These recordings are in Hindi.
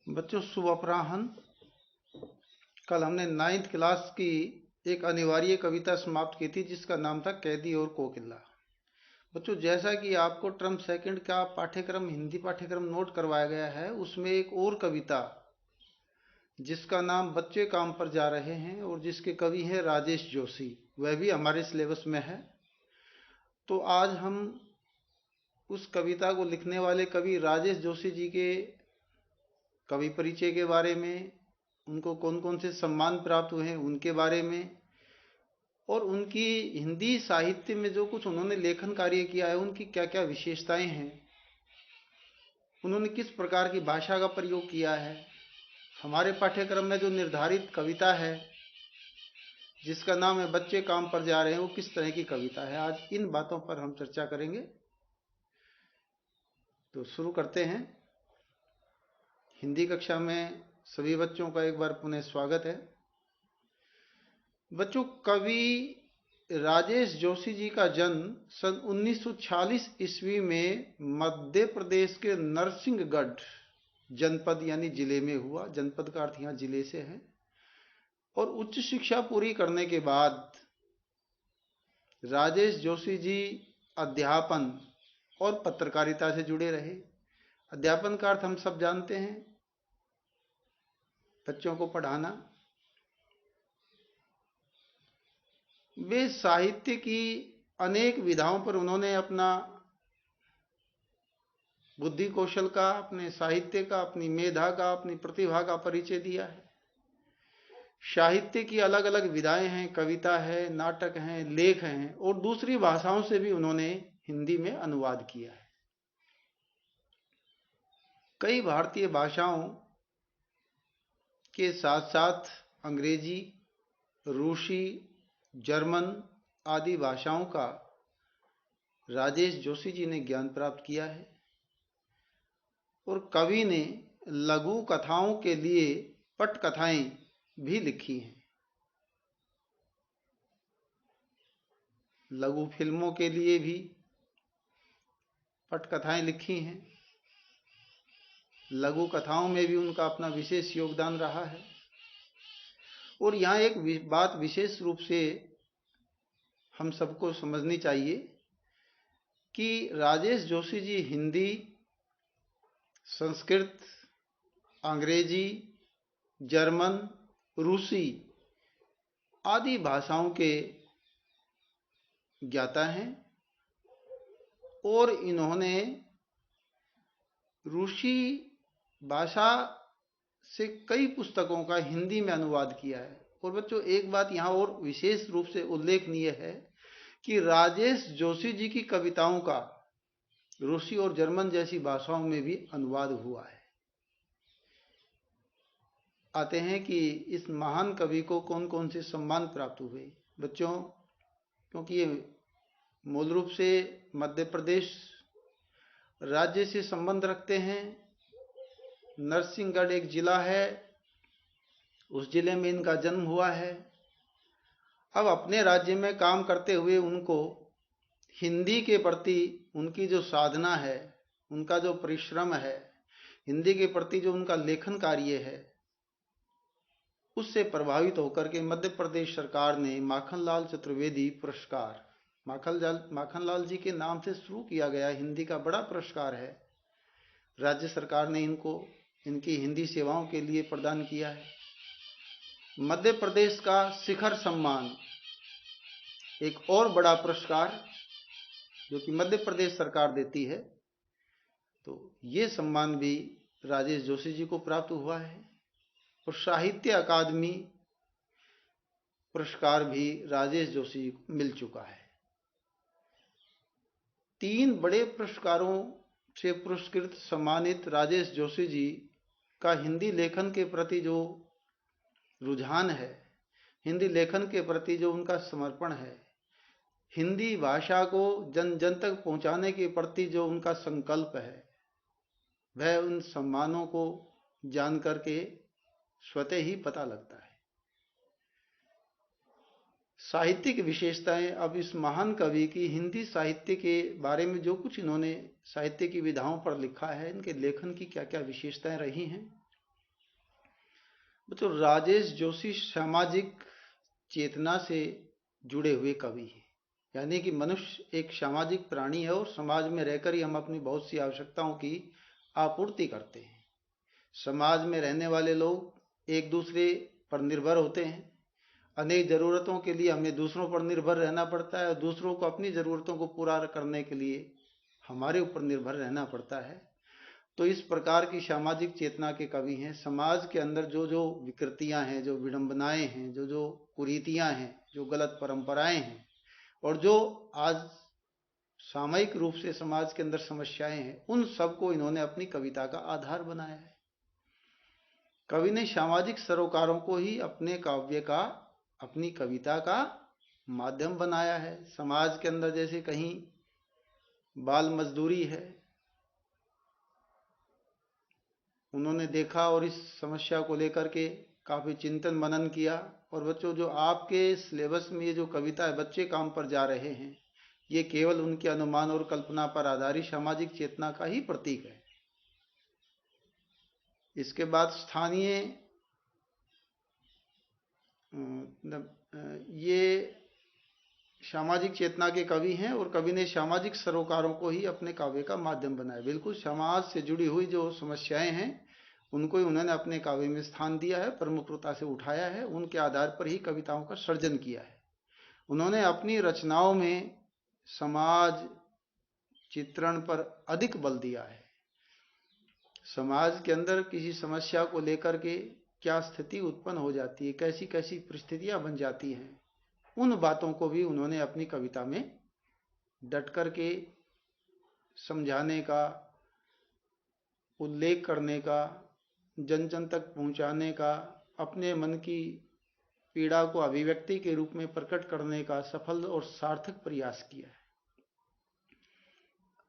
बच्चों शुभ अपराह्न। कल हमने 9th क्लास की एक अनिवार्य कविता समाप्त की थी जिसका नाम था कैदी और कोकिला। बच्चों जैसा कि आपको टर्म सेकंड का पाठ्यक्रम हिंदी पाठ्यक्रम नोट करवाया गया है, उसमें एक और कविता जिसका नाम बच्चे काम पर जा रहे हैं और जिसके कवि हैं राजेश जोशी, वह भी हमारे सिलेबस में है। तो आज हम उस कविता को लिखने वाले कवि राजेश जोशी जी के कवि परिचय के बारे में, उनको कौन कौन से सम्मान प्राप्त हुए हैं उनके बारे में, और उनकी हिंदी साहित्य में जो कुछ उन्होंने लेखन कार्य किया है उनकी क्या क्या विशेषताएं हैं, उन्होंने किस प्रकार की भाषा का प्रयोग किया है, हमारे पाठ्यक्रम में जो निर्धारित कविता है जिसका नाम है बच्चे काम पर जा रहे हैं वो किस तरह की कविता है। आज इन बातों पर हम चर्चा करेंगे। तो शुरू करते हैं। हिंदी कक्षा में सभी बच्चों का एक बार पुनः स्वागत है। बच्चों, कवि राजेश जोशी जी का जन्म सन 1946 ईस्वी में मध्य प्रदेश के नरसिंहगढ़ जनपद यानी जिले में हुआ। जनपद का अर्थ यहाँ जिले से है। और उच्च शिक्षा पूरी करने के बाद राजेश जोशी जी अध्यापन और पत्रकारिता से जुड़े रहे। अध्यापन का अर्थ हम सब जानते हैं, बच्चों को पढ़ाना। वे साहित्य की अनेक विधाओं पर उन्होंने अपना बुद्धि कौशल का, अपने साहित्य का, अपनी मेधा का, अपनी प्रतिभा का परिचय दिया है। साहित्य की अलग अलग विधाएं हैं, कविता है, नाटक हैं, लेख हैं, और दूसरी भाषाओं से भी उन्होंने हिंदी में अनुवाद किया है। कई भारतीय भाषाओं के साथ साथ अंग्रेजी, रूसी, जर्मन आदि भाषाओं का राजेश जोशी जी ने ज्ञान प्राप्त किया है। और कवि ने लघु कथाओं के लिए पटकथाएं भी लिखी हैं। लघु फिल्मों के लिए भी पटकथाएं लिखी हैं। लघु कथाओं में भी उनका अपना विशेष योगदान रहा है। और यहाँ एक बात विशेष रूप से हम सबको समझनी चाहिए कि राजेश जोशी जी हिंदी, संस्कृत, अंग्रेजी, जर्मन, रूसी आदि भाषाओं के ज्ञाता हैं। और इन्होंने रूसी भाषा से कई पुस्तकों का हिंदी में अनुवाद किया है। और बच्चों एक बात यहाँ और विशेष रूप से उल्लेखनीय है कि राजेश जोशी जी की कविताओं का रूसी और जर्मन जैसी भाषाओं में भी अनुवाद हुआ है। आते हैं कि इस महान कवि को कौन कौन से सम्मान प्राप्त हुए। बच्चों, क्योंकि ये मूल रूप से मध्य प्रदेश राज्य से संबंध रखते हैं, नरसिंहगढ़ एक जिला है, उस जिले में इनका जन्म हुआ है। अब अपने राज्य में काम करते हुए उनको हिंदी के प्रति उनकी जो साधना है, उनका जो परिश्रम है, हिंदी के प्रति जो उनका लेखन कार्य है, उससे प्रभावित होकर के मध्य प्रदेश सरकार ने माखनलाल चतुर्वेदी पुरस्कार, माखनलाल जी के नाम से शुरू किया गया हिंदी का बड़ा पुरस्कार है, राज्य सरकार ने इनको इनकी हिंदी सेवाओं के लिए प्रदान किया है। मध्य प्रदेश का शिखर सम्मान, एक और बड़ा पुरस्कार जो कि मध्य प्रदेश सरकार देती है, तो ये सम्मान भी राजेश जोशी जी को प्राप्त हुआ है। और साहित्य अकादमी पुरस्कार भी राजेश जोशी जी को मिल चुका है। 3 बड़े पुरस्कारों से पुरस्कृत सम्मानित राजेश जोशी जी का हिंदी लेखन के प्रति जो रुझान है, हिंदी लेखन के प्रति जो उनका समर्पण है, हिंदी भाषा को जन जन तक पहुंचाने के प्रति जो उनका संकल्प है, वह उन सम्मानों को जान करके स्वतः ही पता लगता है। साहित्यिक विशेषताएं, अब इस महान कवि की हिंदी साहित्य के बारे में जो कुछ इन्होंने साहित्य की विधाओं पर लिखा है, इनके लेखन की क्या क्या विशेषताएं रही हैं, बच्चों, राजेश जोशी सामाजिक चेतना से जुड़े हुए कवि हैं। यानी कि मनुष्य एक सामाजिक प्राणी है और समाज में रहकर ही हम अपनी बहुत सी आवश्यकताओं की आपूर्ति करते हैं। समाज में रहने वाले लोग एक दूसरे पर निर्भर होते हैं। अनेक ज़रूरतों के लिए हमें दूसरों पर निर्भर रहना पड़ता है और दूसरों को अपनी ज़रूरतों को पूरा करने के लिए हमारे ऊपर निर्भर रहना पड़ता है। तो इस प्रकार की सामाजिक चेतना के कवि हैं। समाज के अंदर जो जो विकृतियां हैं, जो विडंबनाएं हैं, जो जो कुरीतियां हैं, जो गलत परंपराएं हैं और जो आज सामयिक रूप से समाज के अंदर समस्याएं हैं, उन सबको इन्होंने अपनी कविता का आधार बनाया है। कवि ने सामाजिक सरोकारों को ही अपने काव्य का, अपनी कविता का माध्यम बनाया है। समाज के अंदर जैसे कहीं बाल मजदूरी है, उन्होंने देखा और इस समस्या को लेकर के काफी चिंतन मनन किया। और बच्चों, जो आपके सिलेबस में ये जो कविता है बच्चे काम पर जा रहे हैं, ये केवल उनके अनुमान और कल्पना पर आधारित सामाजिक चेतना का ही प्रतीक है। इसके बाद स्थानीय ये सामाजिक चेतना के कवि हैं और कवि ने सामाजिक सरोकारों को ही अपने काव्य का माध्यम बनाया। बिल्कुल समाज से जुड़ी हुई जो समस्याएं हैं उनको ही उन्होंने अपने काव्य में स्थान दिया है, प्रमुखता से उठाया है, उनके आधार पर ही कविताओं का सृजन किया है। उन्होंने अपनी रचनाओं में समाज चित्रण पर अधिक बल दिया है। समाज के अंदर किसी समस्या को लेकर के क्या स्थिति उत्पन्न हो जाती है, कैसी कैसी परिस्थितियां बन जाती हैं, उन बातों को भी उन्होंने अपनी कविता में डट कर के समझाने का, उल्लेख करने का, जन जन तक पहुंचाने का, अपने मन की पीड़ा को अभिव्यक्ति के रूप में प्रकट करने का सफल और सार्थक प्रयास किया है।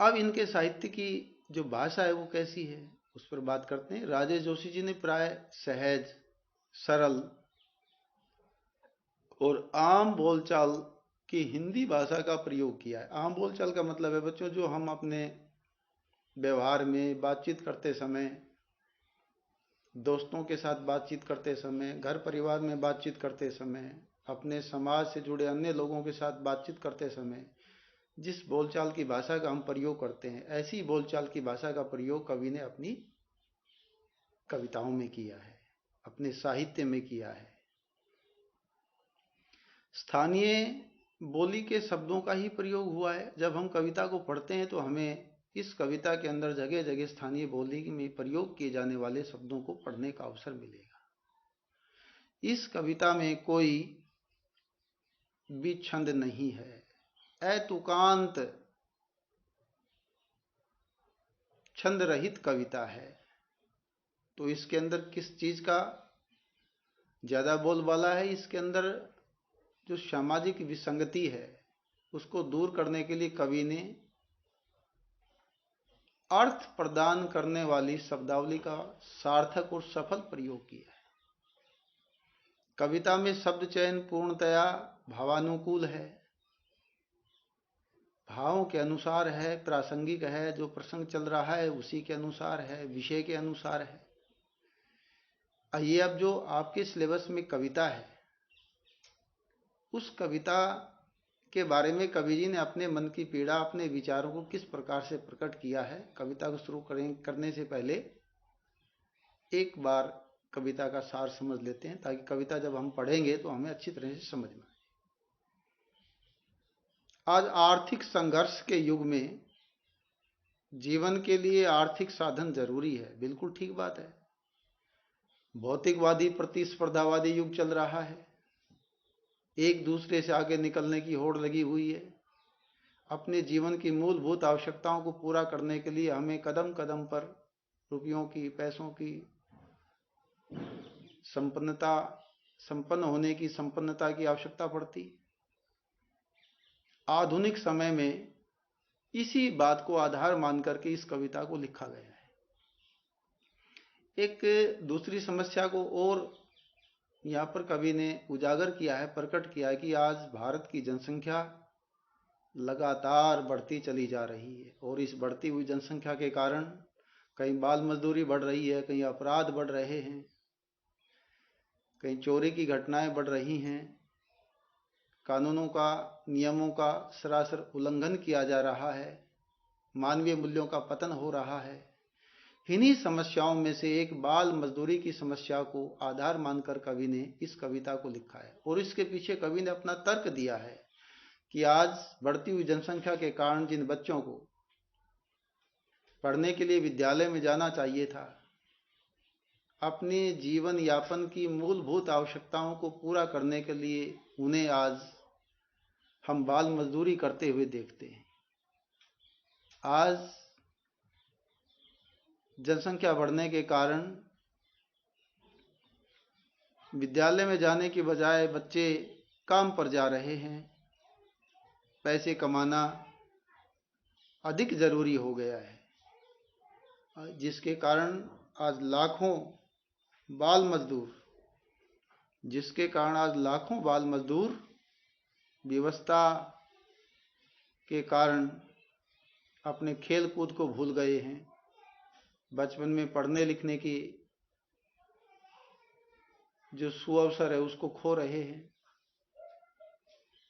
अब इनके साहित्य की जो भाषा है वो कैसी है, उस पर बात करते हैं। राजेश जोशी जी ने प्राय सहज, सरल और आम बोलचाल की हिंदी भाषा का प्रयोग किया है। आम बोलचाल का मतलब है बच्चों, जो हम अपने व्यवहार में बातचीत करते समय, दोस्तों के साथ बातचीत करते समय, घर परिवार में बातचीत करते समय, अपने समाज से जुड़े अन्य लोगों के साथ बातचीत करते समय जिस बोलचाल की भाषा का हम प्रयोग करते हैं, ऐसी बोलचाल की भाषा का प्रयोग कवि ने अपनी कविताओं में किया है, अपने साहित्य में किया है। स्थानीय बोली के शब्दों का ही प्रयोग हुआ है। जब हम कविता को पढ़ते हैं तो हमें इस कविता के अंदर जगह जगह स्थानीय बोली में प्रयोग किए जाने वाले शब्दों को पढ़ने का अवसर मिलेगा। इस कविता में कोई भी छंद नहीं है, अतुकांत छंद रहित कविता है। तो इसके अंदर किस चीज का ज्यादा बोलबाला है? इसके अंदर जो सामाजिक विसंगति है उसको दूर करने के लिए कवि ने अर्थ प्रदान करने वाली शब्दावली का सार्थक और सफल प्रयोग किया है। कविता में शब्द चयन पूर्णतया भावानुकूल है, भावों के अनुसार है, प्रासंगिक है, जो प्रसंग चल रहा है उसी के अनुसार है, विषय के अनुसार है। आइए, अब जो आपके सिलेबस में कविता है उस कविता के बारे में कवि जी ने अपने मन की पीड़ा, अपने विचारों को किस प्रकार से प्रकट किया है, कविता को शुरू करने से पहले एक बार कविता का सार समझ लेते हैं, ताकि कविता जब हम पढ़ेंगे तो हमें अच्छी तरह से समझ में आए। आज आर्थिक संघर्ष के युग में जीवन के लिए आर्थिक साधन जरूरी है, बिल्कुल ठीक बात है। भौतिकवादी प्रतिस्पर्धावादी युग चल रहा है, एक दूसरे से आगे निकलने की होड़ लगी हुई है। अपने जीवन की मूलभूत आवश्यकताओं को पूरा करने के लिए हमें कदम कदम पर रुपयों की, पैसों की संपन्न होने की, संपन्नता की आवश्यकता पड़ती। आधुनिक समय में इसी बात को आधार मान करके इस कविता को लिखा गया है। एक दूसरी समस्या को और यहाँ पर कवि ने उजागर किया है, प्रकट किया है कि आज भारत की जनसंख्या लगातार बढ़ती चली जा रही है और इस बढ़ती हुई जनसंख्या के कारण कहीं बाल मजदूरी बढ़ रही है, कहीं अपराध बढ़ रहे हैं। कहीं चोरी की घटनाएं बढ़ रही हैं, कानूनों का, नियमों का सरासर उल्लंघन किया जा रहा है, मानवीय मूल्यों का पतन हो रहा है। इन्हीं समस्याओं में से एक बाल मजदूरी की समस्या को आधार मानकर कवि ने इस कविता को लिखा है। और इसके पीछे कवि ने अपना तर्क दिया है कि आज बढ़ती हुई जनसंख्या के कारण जिन बच्चों को पढ़ने के लिए विद्यालय में जाना चाहिए था, अपने जीवन यापन की मूलभूत आवश्यकताओं को पूरा करने के लिए उन्हें आज हम बाल मजदूरी करते हुए देखते हैं। आज जनसंख्या बढ़ने के कारण विद्यालय में जाने की बजाय बच्चे काम पर जा रहे हैं। पैसे कमाना अधिक जरूरी हो गया है, जिसके कारण आज लाखों बाल मजदूर व्यवस्था के कारण अपने खेल कूद को भूल गए हैं। बचपन में पढ़ने लिखने की जो सुअवसर है उसको खो रहे हैं।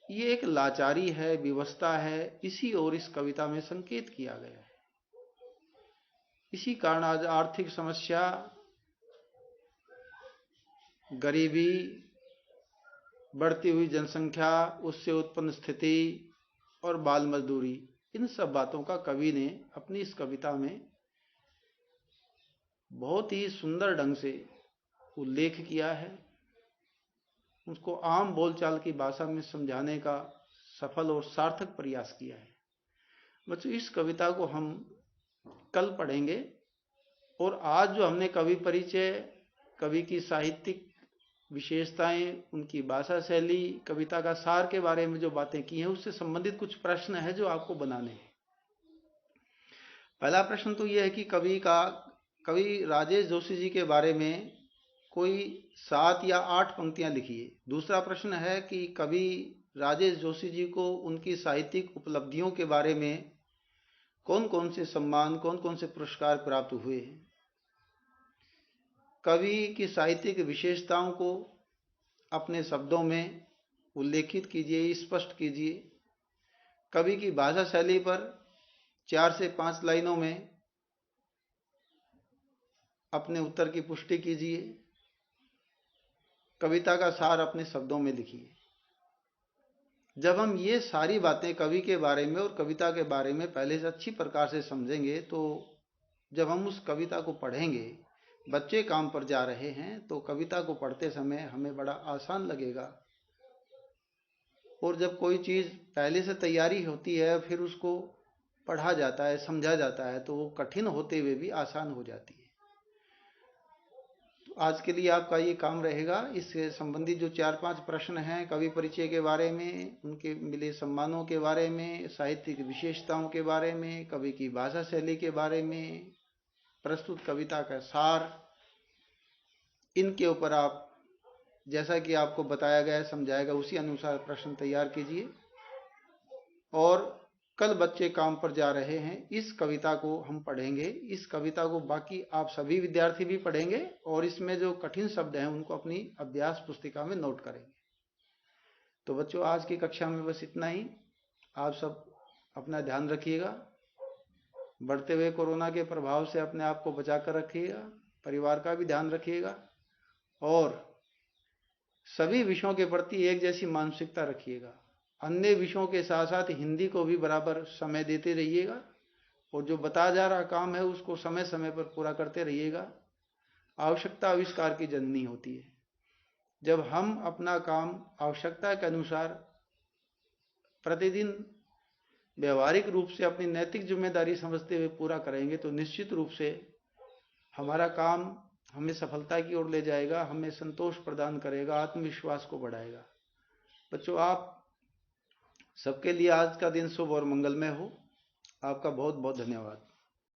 ये एक लाचारी है, विवशता है, इसी और इस कविता में संकेत किया गया है। इसी कारण आज आर्थिक समस्या, गरीबी, बढ़ती हुई जनसंख्या, उससे उत्पन्न स्थिति और बाल मजदूरी, इन सब बातों का कवि ने अपनी इस कविता में बहुत ही सुंदर ढंग से उल्लेख किया है। उसको आम बोलचाल की भाषा में समझाने का सफल और सार्थक प्रयास किया है। बच्चों, इस कविता को हम कल पढ़ेंगे और आज जो हमने कवि परिचय, कवि की साहित्यिक विशेषताएं, उनकी भाषा शैली, कविता का सार के बारे में जो बातें की हैं, उससे संबंधित कुछ प्रश्न है जो आपको बनाने हैं। पहला प्रश्न तो यह है कि कवि राजेश जोशी जी के बारे में कोई 7 या 8 पंक्तियां लिखिए। दूसरा प्रश्न है कि कवि राजेश जोशी जी को उनकी साहित्यिक उपलब्धियों के बारे में कौन कौन से सम्मान, कौन कौन से पुरस्कार प्राप्त हुए हैं। कवि की साहित्यिक विशेषताओं को अपने शब्दों में उल्लेखित कीजिए, स्पष्ट कीजिए। कवि की भाषा शैली पर 4 से 5 लाइनों में अपने उत्तर की पुष्टि कीजिए। कविता का सार अपने शब्दों में लिखिए। जब हम ये सारी बातें कवि के बारे में और कविता के बारे में पहले से अच्छी प्रकार से समझेंगे, तो जब हम उस कविता को पढ़ेंगे, बच्चे काम पर जा रहे हैं तो कविता को पढ़ते समय हमें बड़ा आसान लगेगा। और जब कोई चीज़ पहले से तैयारी होती है, फिर उसको पढ़ा जाता है, समझा जाता है, तो वो कठिन होते हुए भी आसान हो जाती है। तो आज के लिए आपका ये काम रहेगा। इससे संबंधित जो 4-5 प्रश्न हैं, कवि परिचय के बारे में, उनके मिले सम्मानों के बारे में, साहित्यिक विशेषताओं के बारे में, कवि की भाषा शैली के बारे में, प्रस्तुत कविता का सार, इनके ऊपर आप जैसा कि आपको बताया गया, समझाया गया, उसी अनुसार प्रश्न तैयार कीजिए। और कल बच्चे काम पर जा रहे हैं, इस कविता को हम पढ़ेंगे। इस कविता को बाकी आप सभी विद्यार्थी भी पढ़ेंगे और इसमें जो कठिन शब्द हैं उनको अपनी अभ्यास पुस्तिका में नोट करेंगे। तो बच्चों, आज की कक्षा में बस इतना ही। आप सब अपना ध्यान रखिएगा। बढ़ते हुए कोरोना के प्रभाव से अपने आप को बचा कर रखिएगा, परिवार का भी ध्यान रखिएगा और सभी विषयों के प्रति एक जैसी मानसिकता रखिएगा। अन्य विषयों के साथ साथ हिंदी को भी बराबर समय देते रहिएगा और जो बताया जा रहा काम है उसको समय समय पर पूरा करते रहिएगा। आवश्यकता आविष्कार की जननी होती है। जब हम अपना काम आवश्यकता के अनुसार प्रतिदिन व्यवहारिक रूप से अपनी नैतिक जिम्मेदारी समझते हुए पूरा करेंगे तो निश्चित रूप से हमारा काम हमें सफलता की ओर ले जाएगा, हमें संतोष प्रदान करेगा, आत्मविश्वास को बढ़ाएगा। बच्चों, आप सबके लिए आज का दिन शुभ और मंगलमय हो। आपका बहुत बहुत धन्यवाद।